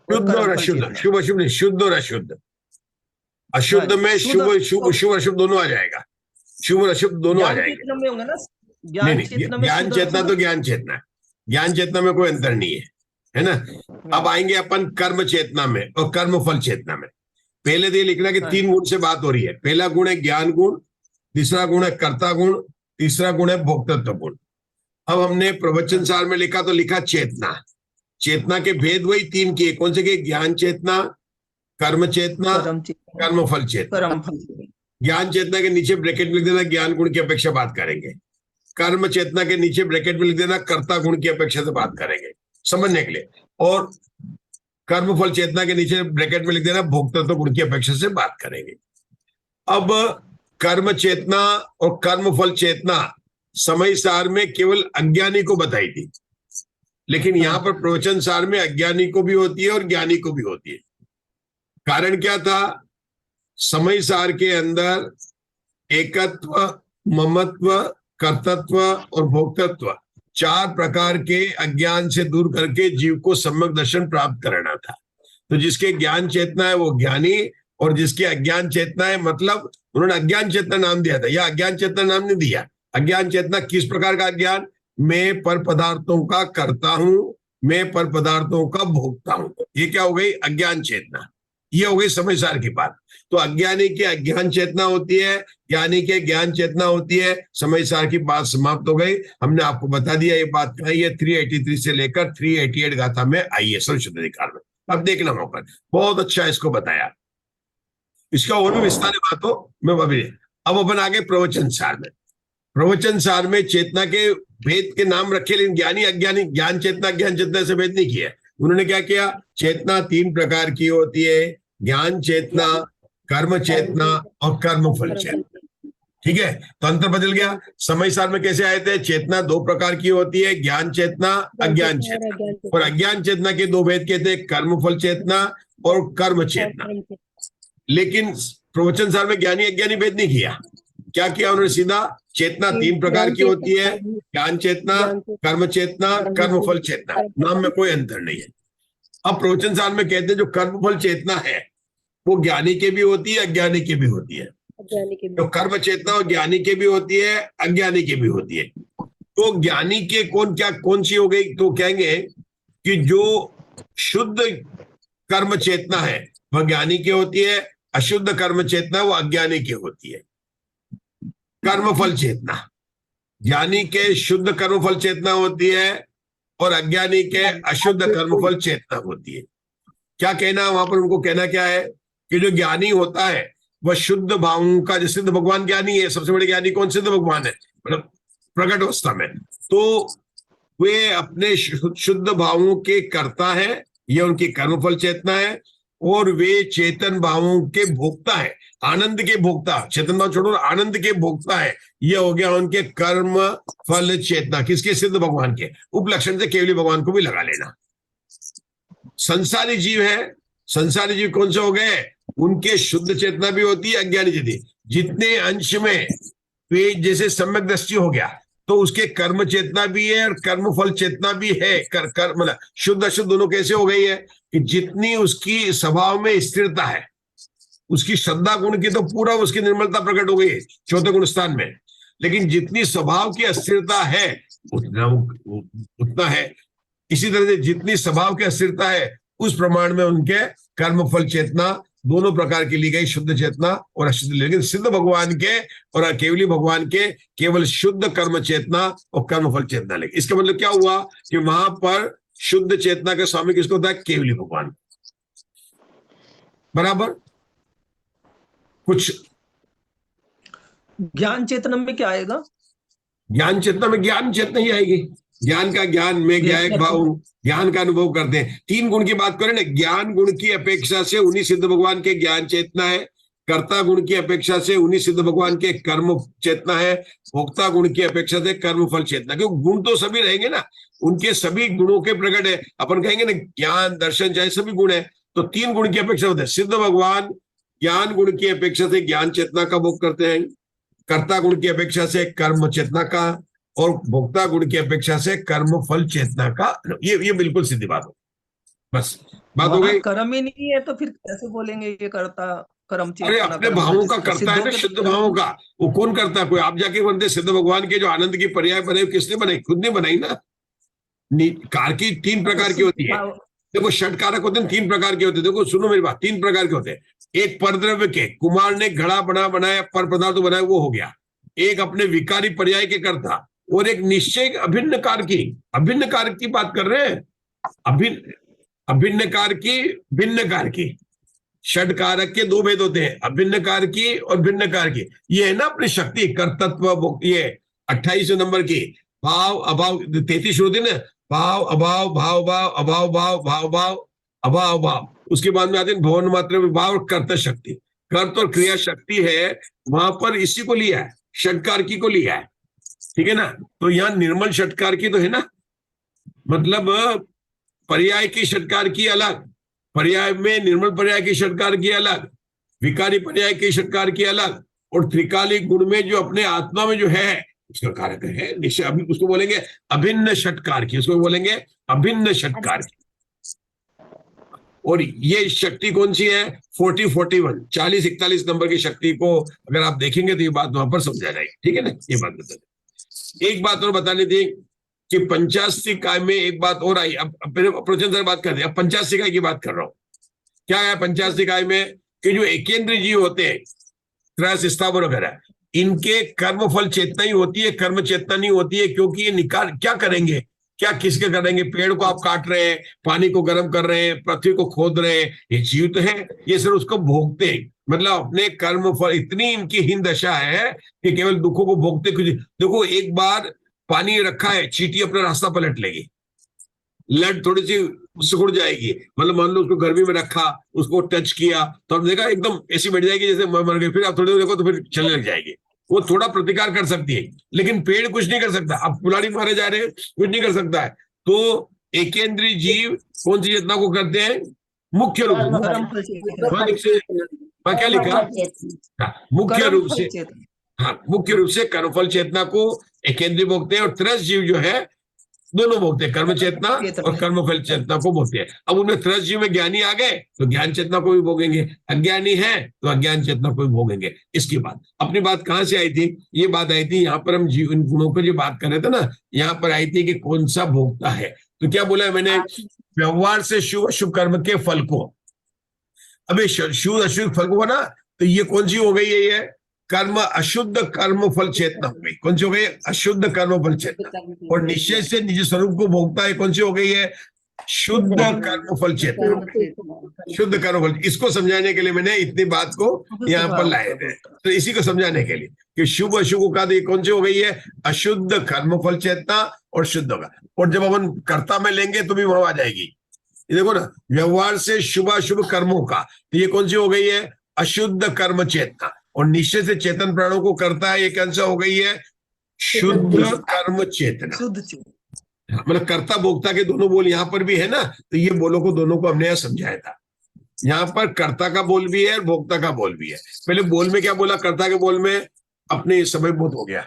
शुद्ध और अशुद्ध, शुभ अशुभ नहीं, शुद्ध और अशुद्ध। अशुद्ध में शुभ अशुभ दोनों आ जाएगा, शुभ और अशुभ दोनों आ जाएंगे। में होंगे ना? ज्ञान चेतना तो ज्ञान चेतना में कोई अंतर नहीं है ना? अब आएंगे अपन कर्म चेतना में और कर्म फल चेतना में। पहले तो ये लिखना कि 3 गुण से बात हो रही है। पहला गुण है ज्ञान गुण, दूसरा गुण है कर्ता गुण, तीसरा गुण है भोक्तृत्व गुण। अब हमने प्रवचन सार में लिखा तो लिखा चेतना के भेद वही 3 किए। कौन से के? ज्ञान चेतना, कर्म चेतना, कर्म फल चेतना। ज्ञान चेतना के नीचे ब्रैकेट में लिख देना ज्ञान गुण की अपेक्षा बात करेंगे। कर्म चेतना के नीचे ब्रैकेट में लिख देना कर्ता गुण की अपेक्षा से बात करेंगे, समझने के लिए। और कर्म फल चेतना के नीचे ब्रैकेट में लिख देना भोक्तृत्व गुण की अपेक्षा से बात करेंगे। अब कर्म चेतना और कर्म फल चेतना समय सार में केवल अज्ञानी को बताई थी। लेकिन यहाँ पर प्रवचन सार में अज्ञानी को भी होती है और ज्ञानी को भी होती है। कारण क्या था? समय सार के अंदर एकत्व, ममत्व, कर्तृत्व और भोक्तृत्व 4 प्रकार के अज्ञान से दूर करके जीव को सम्यक दर्शन प्राप्त कराना था। तो जिसके ज्ञान चेतना है वो ज्ञानी, और जिसके अज्ञान चेतना है, मतलब उन्होंने अज्ञान चेतना नाम दिया था, या अज्ञान चेतना नाम नहीं दिया। अज्ञान चेतना किस प्रकार का ज्ञान? मैं पर पदार्थों का करता हूं, मैं पर पदार्थों का भोगता हूं। ये क्या हो गई? अज्ञान चेतना। ये हो गई समय सार की बात। तो अज्ञानी के अज्ञान चेतना होती है, ज्ञानी के ज्ञान चेतना होती है। समय सार की बात समाप्त हो गई। हमने आपको बता दिया ये बात कही है 383 से लेकर 388 गाथा में आई है संशुद्ध अधिकार में। अब देखना वहां पर बहुत अच्छा इसको बताया। इसका और भी विस्तार बात हो मैं अभी। अब अपन आगे प्रवचन सार में। प्रवचन सार में चेतना के भेद के नाम रखे, लेकिन ज्ञानी अज्ञानी, ज्ञान चेतना से भेद नहीं किया। उन्होंने क्या किया? चेतना 3 प्रकार की होती है, ज्ञान चेतना, कर्म चेतना और कर्मफल चेतना। ठीक है, तो अंतर बदल गया। समय सार में कैसे आए थे? चेतना 2 प्रकार की होती है, ज्ञान चेतना, अज्ञान चेतना। और अज्ञान चेतना के 2 भेद कहते हैं, कर्मफल चेतना और कर्म चेतना। लेकिन प्रवचन सार में ज्ञानी अज्ञानी भेद नहीं किया। क्या किया उन्होंने? सीधा चेतना 3 प्रकार की होती है, ज्ञान चेतना, कर्म चेतना, कर्मफल चेतना। नाम में कोई अंतर नहीं है। अब प्रवचन सार में कहते हैं जो कर्मफल चेतना है वो ज्ञानी के भी होती है, अज्ञानी के भी होती है। तो कर्म चेतना और ज्ञानी के भी होती है, अज्ञानी के भी होती है। तो ज्ञानी के कौन सी हो गई? तो कहेंगे कि जो शुद्ध कर्म चेतना है वह ज्ञानी की होती है, अशुद्ध कर्म चेतना वो अज्ञानी की होती है। कर्मफल चेतना, ज्ञानी के शुद्ध कर्मफल चेतना होती है और अज्ञानी के अशुद्ध कर्मफल चेतना होती है। क्या कहना वहां पर? उनको कहना क्या है कि जो ज्ञानी होता है वह शुद्ध भावों का, जो सिद्ध भगवान ज्ञानी है, सबसे बड़े ज्ञानी कौन? सिद्ध भगवान है, मतलब प्रकट अवस्था में। तो वे अपने शुद्ध भावों के कर्ता है, ये उनकी कर्मफल चेतना है। और वे चेतन भावों के भोक्ता है, आनंद के भोक्ता। चेतन भाव छोड़ो, आनंद के भोक्ता है। ये हो गया उनके कर्म फल चेतना। किसके? सिद्ध भगवान के। उपलक्षण से केवली भगवान को भी लगा लेना। संसारी जीव है, संसारी जीव कौन से हो गए? उनके शुद्ध चेतना भी होती है, अज्ञानी चेतना। जितने अंश में वे जैसे सम्यक दृष्टि हो गया तो उसके कर्म चेतना भी है और कर्म फल चेतना भी है। मतलब शुद्ध अशुद्ध दोनों कैसे हो गई है कि जितनी उसकी स्वभाव में स्थिरता है, उसकी श्रद्धा गुण की तो पूरा उसकी निर्मलता प्रकट हो गई है 4थे गुण स्थान में। लेकिन जितनी स्वभाव की अस्थिरता है उतना है। इसी तरह से जितनी स्वभाव की अस्थिरता है उस प्रमाण में उनके कर्म फल चेतना दोनों प्रकार की ली गई, शुद्ध चेतना और अशुद्ध। लेकिन सिद्ध भगवान के और केवली भगवान के केवल शुद्ध कर्म चेतना और कर्म फल चेतना लेगी। इसका मतलब क्या हुआ कि वहां पर शुद्ध चेतना के स्वामी किसको होता है? केवली भगवान। बराबर। कुछ ज्ञान चेतना में क्या आएगा? ज्ञान चेतना में ज्ञान चेतना ही आएगी। ज्ञान का ज्ञान में ज्ञायक भाव, ज्ञान का अनुभव करते हैं। 3 गुण की बात करें ना, ज्ञान गुण की अपेक्षा से उन्हीं सिद्ध भगवान के ज्ञान चेतना है, कर्ता गुण की अपेक्षा से उन्हीं सिद्ध भगवान के कर्म चेतना है, भोक्ता गुण की अपेक्षा से कर्म फल चेतना। क्योंकि गुण तो सभी रहेंगे ना, उनके सभी गुणों के प्रकट है। अपन कहेंगे ना ज्ञान दर्शन चाहे सभी गुण है, तो 3 गुण की अपेक्षा होते हैं। सिद्ध भगवान ज्ञान गुण की अपेक्षा से ज्ञान चेतना का भोग करते हैं, कर्ता गुण की अपेक्षा से कर्म चेतना का, और भोक्ता गुण की अपेक्षा से कर्म फल चेतना का। ये बिल्कुल सीधी बात हो। बस बात हो गई। कर्म ही नहीं है तो फिर कैसे बोलेंगे ये कर्ता कर्म चेतना? अरे अपने भावों का करता है ना, शुद्ध भावों का। वो कौन करता है? कोई आप जाके बनते? सिद्ध भगवान के जो आनंद की पर्याय बने किसने बनाई? खुद ने बनाई ना। कारकी 3 प्रकार की होती है। देखो षट कारक होते हैं, 3 प्रकार के होते हैं। देखो सुनो मेरी बात, 3 प्रकार के होते हैं। एक परद्रव्य के, कुमार ने घड़ा बनाया, पर पदार्थ बनाया, वो हो गया। एक अपने विकारी पर्याय के करता, और एक निश्चय अभिन्न कार की। अभिन्न कार की बात कर रहे हैं, अभिन्न कार की, भिन्न कार की। षड कारक के 2 भेद होते हैं, अभिन्न कार की और भिन्न कार की। ये है ना अपनी शक्ति, कर्तृत्व। ये 28 नंबर की भाव अभाव 33 होती है ना, भाव अभाव, भाव भाव, अभाव भाव, भाव भाव, अभाव भाव। उसके बाद में आते हैं भवन मात्र विभाव और कर्त शक्ति। कर्त और क्रिया शक्ति है, वहां पर इसी को लिया है, षटकार की को लिया है। ठीक है ना। तो यहाँ निर्मल षटकार की तो है ना, मतलब पर्याय की षटकार की अलग, पर्याय में निर्मल पर्याय की षटकार की अलग, विकारी पर्याय की षटकार की अलग, और त्रिकालिक गुण में जो अपने आत्मा में जो है उसका कारक है निश्चय। अभी उसको बोलेंगे अभिन्न षटकार की, उसको बोलेंगे अभिन्न षटकार की। और ये शक्ति कौन सी है? 40-41, 40-41 नंबर की शक्ति को अगर आप देखेंगे तो ये बात वहां पर समझा जाएगी। ठीक है ना? ये बात बता दें। एक बात और बतानी थी कि 85 काय में एक बात और आई। अब प्रवचन सर बात कर रहे हैं, अब 85 काय की बात कर रहा हूं। क्या है 85 काय में? कि जो एकेंद्रीय जीव होते हैं, त्रस, स्थावर वगैरह, इनके कर्म फल चेतना ही होती है, कर्म चेतना नहीं होती है। क्योंकि ये निकाल क्या करेंगे, क्या किसके करेंगे? पेड़ को आप काट रहे हैं, पानी को गर्म कर रहे हैं, पृथ्वी को खोद रहे हैं, ये जीव तो है, ये सर उसको भोगते हैं। मतलब अपने कर्म फल, इतनी इनकी हीन दशा है कि केवल दुखों को भोगते। कुछ देखो, एक बार पानी रखा है, चींटी अपना रास्ता पलट लेगी, लड़ थोड़ी सी सिकुड़ जाएगी। मतलब मान लो उसको गर्मी में रखा, उसको टच किया तो आपने देखा एकदम ऐसी बैठ जाएगी जैसे मर गई। फिर आप थोड़ी देर देखो तो फिर चलने लग जाएगी। वो थोड़ा प्रतिकार कर सकती है, लेकिन पेड़ कुछ नहीं कर सकता। अब कुल्हाड़ी मारे जा रहे हैं, कुछ नहीं कर सकता है। तो एकेंद्रीय जीव कौन सी चेतना को करते हैं? मुख्य रूप से। क्या लिखा? मुख्य रूप से, हाँ, मुख्य रूप से कर्मफल चेतना को एकेंद्रीय भोगते हैं, और त्रस जीव जो है दोनों भोगते हैं, कर्म चेतना और कर्मफल चेतना को भोगते हैं। अब उनमें त्रस जीव में ज्ञानी आ गए तो ज्ञान चेतना को भी भोगेंगे, अज्ञानी है तो अज्ञान चेतना को भी भोगेंगे। इसकी बात, अपनी बात कहां से आई थी? ये बात आई थी यहाँ पर, हम जीव इन गुणों पर जो बात कर रहे थे ना, यहाँ पर आई थी कि कौन सा भोगता है। तो क्या बोला मैंने? व्यवहार से शुभ अशुभ कर्म के फल को। अभी शुभ अशुभ फल को ना, तो ये कौन सी हो गई है? ये कर्म, अशुद्ध कर्म फल चेतना हो गई। कौन सी हो गई? अशुद्ध कर्म फल चेतना। और निश्चय से निज स्वरूप को भोगता है, कौन सी हो गई है? शुद्ध कर्म फल चेतना, शुद्ध कर्म फल। इसको समझाने के लिए मैंने इतनी बात को यहाँ पर लाए थे। तो इसी को समझाने के लिए कि शुभ अशुभ का कौन सी हो गई है? अशुद्ध कर्म फल चेतना और शुद्ध होगा। और जब अपन कर्ता में लेंगे तो भी वहां आ जाएगी। ये देखो ना, व्यवहार से शुभ अशुभ कर्मों का, तो ये कौन सी हो गई है? अशुद्ध कर्म चेतना। और निश्चय से चेतन प्राणों को करता है, ये कौन सा हो गई है? शुद्ध कर्म चेतना। शुद्ध चेतना, मतलब कर्ता भोक्ता के दोनों बोल यहाँ पर भी है ना, तो ये बोलों को दोनों को हमने यहाँ समझाया था। यहाँ पर कर्ता का बोल भी है और भोक्ता का बोल भी है। पहले बोल में क्या बोला? कर्ता के बोल में अपने समय बहुत हो गया।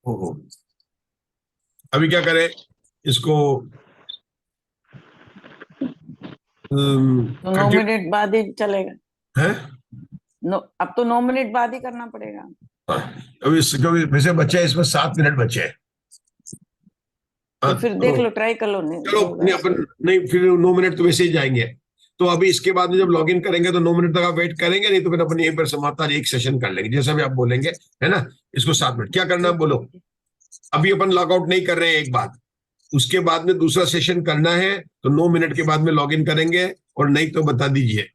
ओहो, अभी क्या करें इसको? 9 मिनट बाद ही चलेगा है? अब तो 9 मिनट बाद ही करना पड़ेगा। अभी वैसे बचे इसमें 7 मिनट बचे हैं। तो फिर देख लो, ट्राई कर लो। चलो नहीं, अपन नहीं, फिर 9 मिनट तो वैसे ही जाएंगे। तो अभी इसके बाद में जब लॉग इन करेंगे तो 9 मिनट तक आप वेट करेंगे, नहीं तो फिर अपन यहीं पर समाप्त एक सेशन कर लेंगे, जैसा भी आप बोलेंगे, है ना? इसको 7 मिनट क्या करना है बोलो। अभी अपन लॉग आउट नहीं कर रहे हैं, एक बात, उसके बाद में दूसरा सेशन करना है तो 9 मिनट के बाद में लॉग इन करेंगे, और नहीं तो बता दीजिए।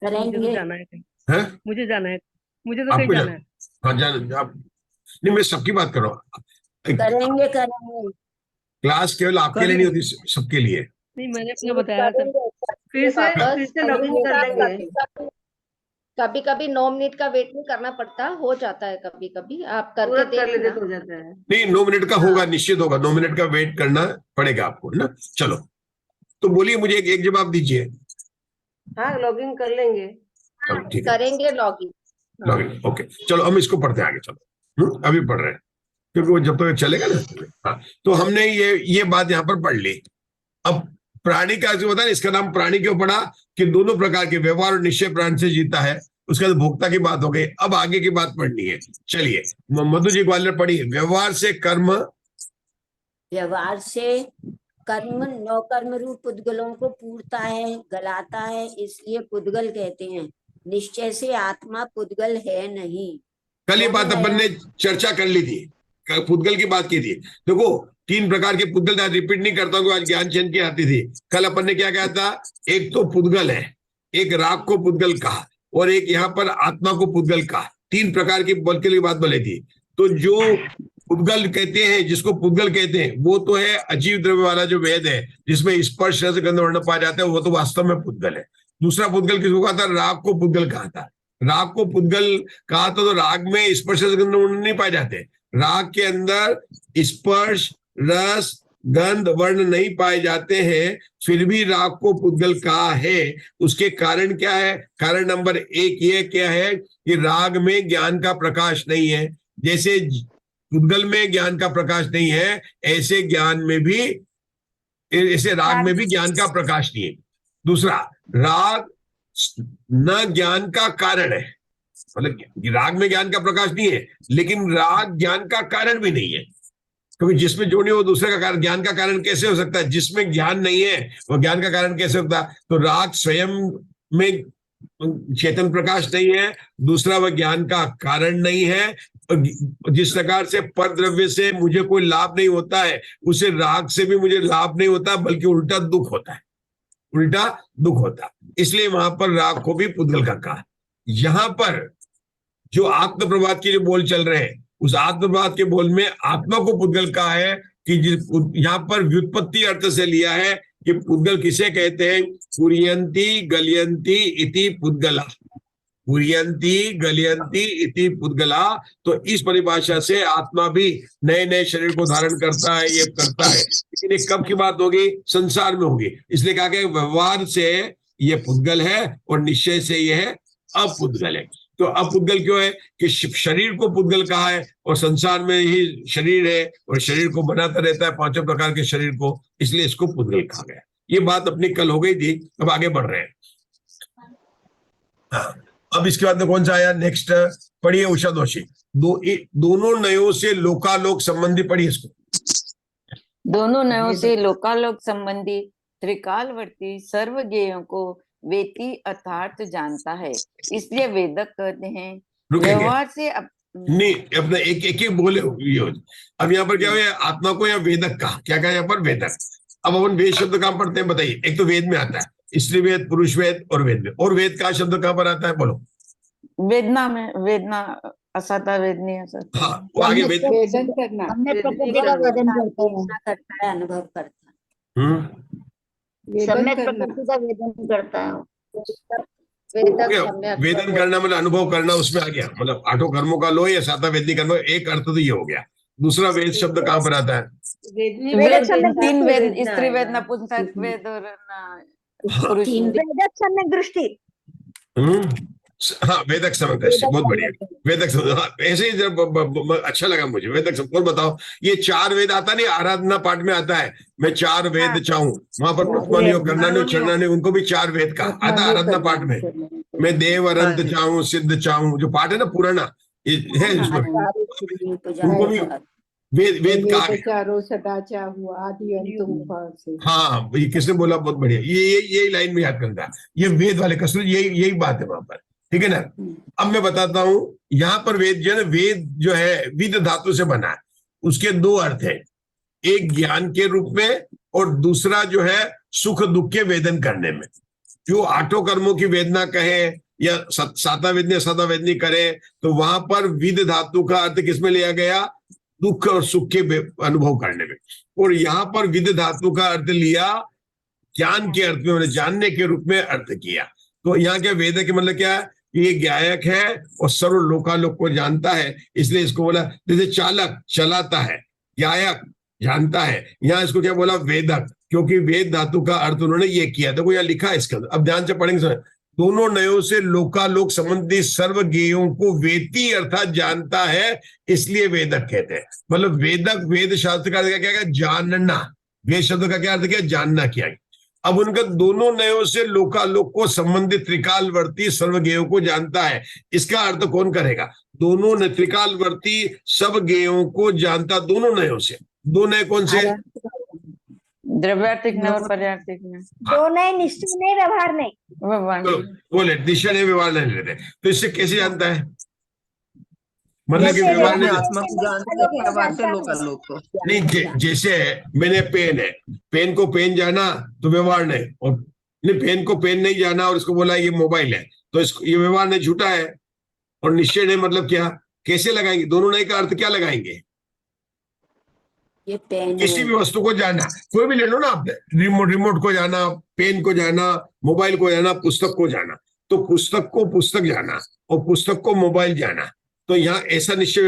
करेंगे। मुझे जाना है, मुझे तो आपको कहीं जाना है। हाँ जाना आप नहीं, मैं सबकी बात कर रहा हूँ। करेंगे क्लास केवल आपके लिए नहीं होती, सबके लिए। नहीं, मैंने अपना बताया था। फिर से लॉगिन कर लेंगे। कभी कभी 9 मिनट का वेट नहीं करना पड़ता, हो जाता है कभी कभी, आप करके तुरंत कर लेते देखना। तो हो जाता है। नहीं, 9 मिनट का होगा, निश्चित होगा। 9 मिनट का वेट करना पड़ेगा आपको, है ना? चलो तो बोलिए, मुझे एक जवाब दीजिए। हाँ, लॉगिन कर लेंगे। ठीक है, करेंगे लॉगिन। लॉगिन। ओके, चलो हम इसको पढ़ते हैं आगे। चलो अभी पढ़ रहे हैं क्योंकि वो जब तक चलेगा ना। हाँ, तो हमने ये बात यहाँ पर पढ़ ली। अब प्राणी का जो बताया, इसका नाम प्राणी क्यों पड़ा? कि दोनों प्रकार के व्यवहार और निश्चय प्राण से जीता है। उसके बाद भोक्ता की बात हो गई। अब आगे की बात पढ़नी है। चलिए, मधु जी ग्वालियर पढ़िए। व्यवहार से कर्म, व्यवहार से कर्म 9 कर्म रूप पुद्गलों को पूरता है, गलाता है, इसलिए पुद्गल कहते हैं। निश्चय से आत्मा पुद्गल है नहीं। कल ये बात अपन ने चर्चा कर ली थी, पुद्गल की बात की थी। देखो, 3 प्रकार के पुद्गल, रिपीट नहीं करता हूँ, आज ज्ञान चैन की आती थी। कल अपन ने क्या कहा था? एक तो पुद्गल है, एक राग को पुद्गल कहा, और एक यहाँ पर आत्मा को पुद्गल कहा। 3 प्रकार की पुद्गल की बात बोली थी। तो जो पुद्गल कहते हैं, जिसको पुद्गल कहते हैं, वो तो है अजीव द्रव्य वाला जो वेद है, जिसमें स्पर्श रस गंध वर्ण पाया जाता है, वो तो वास्तव में पुद्गल है। दूसरा पुद्गल किसको कहा था? राग को पुद्गल कहा था। राग को पुद्गल कहा तो राग में स्पर्श रस गंध वर्ण नहीं पाए जाते। राग के अंदर स्पर्श, रस, गंध वर्ण नहीं पाए जाते हैं, फिर भी राग को पुद्गल कहा है। उसके कारण क्या है? कारण नंबर 1 ये क्या है कि राग में ज्ञान का प्रकाश नहीं है। जैसे पुद्गल में ज्ञान का प्रकाश नहीं है, ऐसे राग में भी ज्ञान का प्रकाश नहीं है। दूसरा, राग न ज्ञान का कारण है, मतलब राग में ज्ञान का प्रकाश नहीं है, लेकिन राग ज्ञान का कारण भी नहीं है, क्योंकि जिसमें जो नहीं वो दूसरे का कारण, ज्ञान का कारण कैसे हो सकता है? जिसमें ज्ञान नहीं है वो ज्ञान का कारण कैसे होता है? तो राग स्वयं में चेतन प्रकाश नहीं है, दूसरा वह ज्ञान का कारण नहीं है। जिस प्रकार से पर द्रव्य से मुझे कोई लाभ नहीं होता है, उसे राग से भी मुझे लाभ नहीं होता, बल्कि उल्टा दुख होता है, उल्टा दुख होता। इसलिए वहां पर राग को भी पुद्गल का कहा। यहां पर जो आत्म प्रभात के जो बोल चल रहे हैं, उस आत्म प्रभात के बोल में आत्मा को पुद्गल कहा है कि यहाँ पर व्युत्पत्ति अर्थ से लिया है कि पुद्गल किसे कहते हैं? पुरियंती गलियंती इति पुद्गला, पुरियंती गलियंती इति पुद्गला। तो इस परिभाषा से आत्मा भी नए नए शरीर को धारण करता है, ये करता है, लेकिन ये कब की बात होगी? संसार में होगी। इसलिए कहा गया व्यवहार से ये पुद्गल है और निश्चय से यह अपुद्गल है। तो अपुद्गल क्यों है? कि शरीर को पुद्गल कहा है और संसार में ही शरीर है और शरीर को बनाता रहता है, 5 प्रकार के शरीर को, इसलिए इसको पुद्गल कहा गया। ये बात अपनी कल हो गई थी, अब आगे बढ़ रहे हैं। हाँ, अब इसके बाद में कौन सा आया? नेक्स्ट पढ़िए उषा दोषी। दोनों नयों से लोकालोक संबंधी पढ़िए इसको। दोनों नयों से लोकालोक संबंधी त्रिकालवर्ती सर्वज्ञेयों को वेती अर्थात जानता है, इसलिए वेदक कहते हैं। व्यवहार से नहीं, अपना एक बोले। अब यहाँ पर क्या हुआ? आत्मा को या वेदक कहा, क्या कहा यहाँ पर? वेदक। अब अपन वेद शब्द कहाँ पढ़ते हैं बताइए? एक तो वेद में आता है, स्त्री वेद, पुरुष वेद और वेद में। और वेद का शब्द कहाँ पर आता है? बोलो। वेदना में, वेदना असता वेदनी असता। हाँ, वो आगे वेद वेदन करना, करता है, अनुभव करता है, वेदन करना, का वेदन करता है। वेदन करना मतलब अनुभव करना, उसमें आ गया। मतलब 8 कर्मों का लो या 7 वेदनी कर्म, एक अर्थ तो ये हो गया। दूसरा वेद शब्द कहाँ पर आता है? 3 वेद, स्त्री वेद, नपुंसक वेद और पुरुष सम्यक दृष्टि। हाँ, वेदक समझ दृष्टि, बहुत बढ़िया। वेदक समझ, हाँ, ऐसे ही जब अच्छा लगा मुझे वेदक समझ। और बताओ, ये 4 वेद आता नहीं, आराधना पाठ में आता है, मैं 4 वेद चाहूं, वहां पर पुष्पानियों करना चढ़ना नहीं, उनको भी 4 वेद का आता है आराधना पाठ में। मैं देव अनंत चाहूं, सिद्ध चाहूं, जो पाठ है ना पुराना है, उसमें उनको भी वेद कहा गया। चारों सदा चाहूं आदि अंत से। हाँ, ये किसने बोला? बहुत बढ़िया। ये लाइन में याद करना है, ये वेद वाले कसरत, यही बात है वहां पर, ठीक है ना। अब मैं बताता हूं, यहाँ पर वेद जो है, वेद जो है विद धातु से बना है, उसके 2 अर्थ है, एक ज्ञान के रूप में और दूसरा जो है सुख दुख के वेदन करने में। जो 8 कर्मों की वेदना कहे या 7 वेदनी 7 वेदनी करे, तो वहां पर विद धातु का अर्थ किसमें लिया गया? दुख और सुख के अनुभव करने में। और यहाँ पर विद धातु का अर्थ लिया ज्ञान के अर्थ में, मैंने जानने के रूप में अर्थ किया। तो यहाँ क्या वेद के मतलब क्या है? ये ज्ञायक है और सर्व लोकालोक को जानता है, इसलिए इसको बोला। जैसे चालक चलाता है, ज्ञायक जानता है, यहाँ इसको क्या बोला? वेदक, क्योंकि वेद धातु का अर्थ उन्होंने ये किया। देखो यहाँ लिखा है इसके अंदर, अब ध्यान से पढ़ेंगे। दोनों नयों से लोकालोक संबंधी सर्व ज्ञेयों को वेती अर्थात जानता है, इसलिए वेदक कहते हैं। मतलब वेदक, वेद शास्त्र का क्या क्या? जानना। वेद शब्द का क्या अर्थ किया? जानना किया। अब उनका दोनों नयों से लोकालोक को संबंधित त्रिकालवर्ती सर्वज्ञेयों को जानता है, इसका अर्थ कौन करेगा? दोनों ने त्रिकालवर्ती सब ज्ञेयों को जानता, दोनों नयों से। 2 नए कौन से? द्रव्यार्थिक और पर्यार्थिक में। 2 नए निश्चय नहीं, व्यवहार नहीं। बोले निश्चय नहीं, व्यवहार नहीं लेते। तो इससे कैसे जानता है? मतलब कि व्यवहार नहीं, आत्मा को जानते, व्यवहार से लोकालोक को नहीं। जैसे मैंने पेन है, पेन को पेन जाना तो व्यवहार नहीं, और नहीं पेन को पेन नहीं जाना और इसको बोला ये मोबाइल है, तो इसको ये व्यवहार नहीं, झूठा है। और निश्चय नहीं मतलब क्या? कैसे लगाएंगे? दोनों नहीं का अर्थ क्या लगाएंगे? ये पेन किसी भी वस्तु को जाना, कोई भी ले लो ना आप, रिमोट को जाना, पेन को जाना, मोबाइल को जाना, पुस्तक को जाना। तो पुस्तक को पुस्तक जाना और पुस्तक को मोबाइल जाना, तो यहाँ ऐसा निश्चय